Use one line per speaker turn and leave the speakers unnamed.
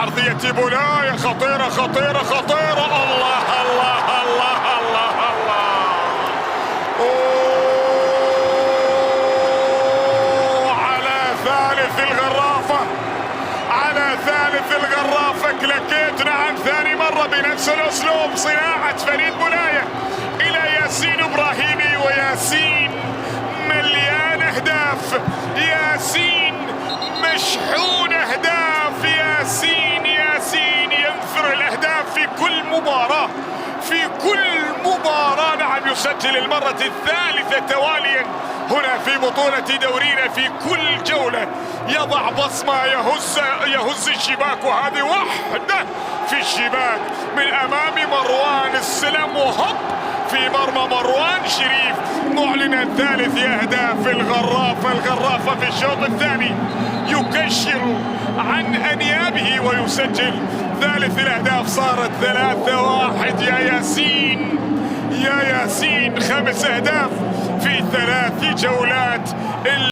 عرضية بولاية خطيرة خطيرة خطيرة. الله الله الله الله الله. أوه على ثالث الغرافة، على ثالث الغرافة. كلاكيت نعم ثاني مرة بنفس الأسلوب. صناعة فريد بولاية إلى ياسين إبراهيمي، وياسين مليان أهداف، ياسين مشحون أهداف. ياسين ينثر الأهداف في كل مباراة، في كل مباراة. نعم يسجل المرة الثالثة تواليا هنا في بطولة دورينا. في كل جولة يضع بصمة، يهز الشباك، وهذه وحدة في الشباك من أمام مروان السلم، وهب في مرمى مروان شريف. معلنا ثالث أهداف الغرافة في الشوط الثاني، يكشر عن أنيابه ويسجل ثالث الأهداف. صارت 3-1. يا ياسين، يا ياسين 5 أهداف في 3 جولات.